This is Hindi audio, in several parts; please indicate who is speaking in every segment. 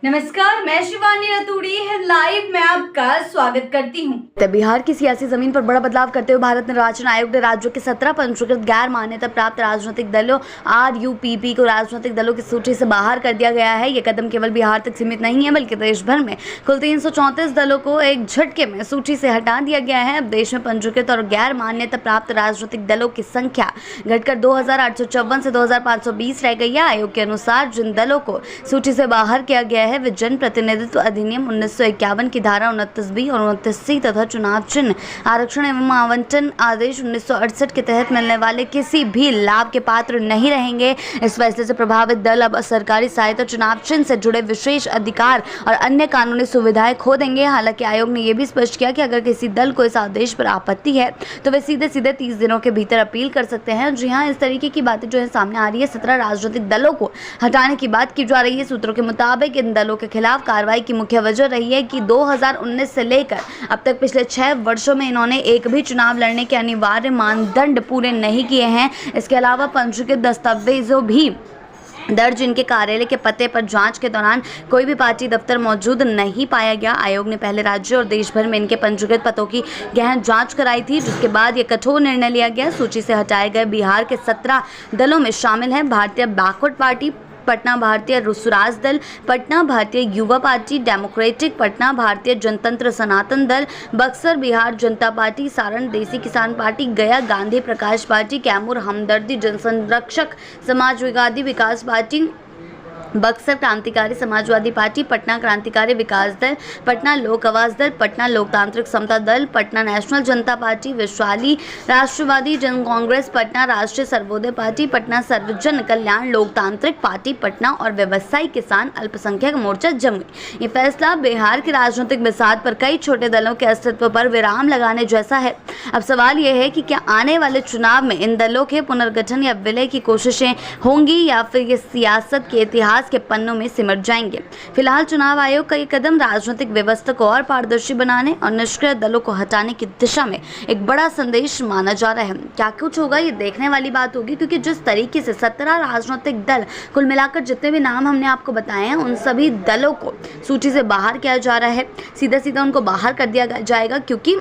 Speaker 1: नमस्कार, मैं शिवानी रतूड़ी लाइव में आपका स्वागत करती हूँ।
Speaker 2: बिहार की सियासी जमीन पर बड़ा बदलाव करते हुए भारत निर्वाचन आयोग ने राज्यों के 17 पंजीकृत गैर मान्यता प्राप्त राजनीतिक दलों RUPP को राजनीतिक दलों की सूची से बाहर कर दिया गया है। ये कदम केवल बिहार तक सीमित नहीं है, बल्कि देश भर में कुल 334 दलों को एक झटके में सूची से हटा दिया गया है। अब देश में पंजीकृत और गैर मान्यता प्राप्त राजनीतिक दलों की संख्या घटकर 2854 से 2520 रह गई है। आयोग के अनुसार जिन दलों को सूची से बाहर किया गया है वे जन प्रतिनिधित्व अधिनियम 1951 की धारा 29B और 29C तथा चुनाव चिन्ह आरक्षण एवं आवंटन आदेश 1968 के तहत मिलने वाले किसी भी लाभ के पात्र नहीं रहेंगे। इस फैसले से प्रभावित दल अब सरकारी सहायता, चुनाव चिन्ह से जुड़े विशेष अधिकार और अन्य कानूनी सुविधाएं खो देंगे। हालांकि आयोग ने यह भी स्पष्ट किया कि अगर किसी दल को इस आदेश पर आपत्ति है तो वे सीधे 30 दिनों के भीतर अपील कर सकते हैं। जी हाँ, इस तरीके की बातें जो है सामने आ रही है। 17 राजनीतिक दलों को हटाने की बात की जा रही है। सूत्रों के मुताबिक इन दलों के खिलाफ कार्रवाई की मुख्य वजह रही है कि 2019 से लेकर अब तक पिछले 6 वर्षों में इन्होंने एक भी चुनाव लड़ने के अनिवार्य मानदंड पूरे नहीं किए हैं। इसके अलावा पंजीकृत दस्तावेजों भी दर्ज इनके कार्यालय के पते पर जांच के दौरान कोई भी पार्टी दफ्तर मौजूद नहीं पाया गया। आयोग ने पहले राज्य और देश भर में इनके पंजीकृत पतों की गहन जांच कराई थी, जिसके बाद ये कठोर निर्णय लिया गया। सूची से हटाए गए बिहार के 17 दलों में शामिल हैं भारतीय बैकवर्ड पार्टी, पटना भारतीय स्वराज दल, पटना भारतीय युवा पार्टी, डेमोक्रेटिक, पटना भारतीय जनतंत्र सनातन दल, बक्सर बिहार जनता पार्टी, सारण देसी किसान पार्टी, गया गांधी प्रकाश पार्टी, कैमूर हमदर्दी जनसंरक्षक समाजवादी विकास पार्टी, बक्सर क्रांतिकारी समाजवादी पार्टी, पटना क्रांतिकारी विकास दल, पटना लोक आवास दल, पटना लोकतांत्रिक समता दल, पटना नेशनल जनता पार्टी, वैशाली राष्ट्रवादी जन कांग्रेस, पटना राष्ट्रीय सर्वोदय पार्टी, पटना सर्वजन कल्याण लोकतांत्रिक पार्टी, पटना और व्यवसायी किसान अल्पसंख्यक मोर्चा जमुई। ये फैसला बिहार की राजनीतिक बिसात पर कई छोटे दलों के अस्तित्व पर विराम लगाने जैसा है। अब सवाल यह है कि क्या आने वाले चुनाव में इन दलों के पुनर्गठन या विलय की कोशिशें होंगी या फिर ये सियासत के इतिहास के पन्नों में सिमट जाएंगे। फिलहाल चुनाव आयोग का ये कदम राजनीतिक व्यवस्था को और पारदर्शी बनाने और निष्क्रिय दलों को हटाने की दिशा में एक बड़ा संदेश माना जा रहा है। क्या कुछ होगा ये देखने वाली बात होगी, क्योंकि जिस तरीके से 17 राजनीतिक दल, कुल मिलाकर जितने भी नाम हमने आपको बताए हैं, उन सभी दलों को सूची से बाहर किया जा रहा है। सीधा उनको बाहर कर दिया जाएगा, क्योंकि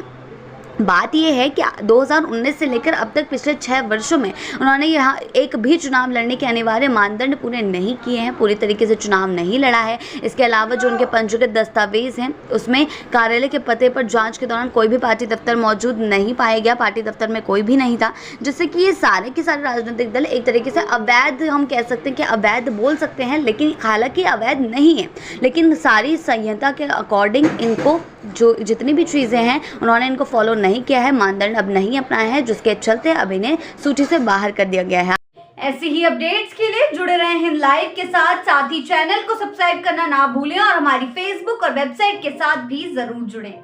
Speaker 2: बात यह है कि 2019 से लेकर अब तक पिछले 6 वर्षों में उन्होंने यहाँ एक भी चुनाव लड़ने के अनिवार्य मानदंड पूरे नहीं किए हैं, पूरी तरीके से चुनाव नहीं लड़ा है। इसके अलावा जो उनके पंजीकृत दस्तावेज हैं उसमें कार्यालय के पते पर जांच के दौरान कोई भी पार्टी दफ्तर मौजूद नहीं पाया गया, पार्टी दफ्तर में कोई भी नहीं था, जिससे कि ये सारे के सारे राजनीतिक दल एक तरीके से अवैध, हम कह सकते हैं कि अवैध बोल सकते हैं, लेकिन हालांकि अवैध नहीं है, लेकिन सारी संहिता के अकॉर्डिंग इनको जो जितनी भी चीज़ें हैं उन्होंने इनको फॉलो नहीं किया है, मानदंड अब नहीं अपनाया है, जिसके चलते अब इन्हें सूची से बाहर कर दिया गया है।
Speaker 1: ऐसी ही अपडेट्स के लिए जुड़े रहे हैं लाइव के साथ ही चैनल को सब्सक्राइब करना ना भूलें और हमारी फेसबुक और वेबसाइट के साथ भी जरूर जुड़ें।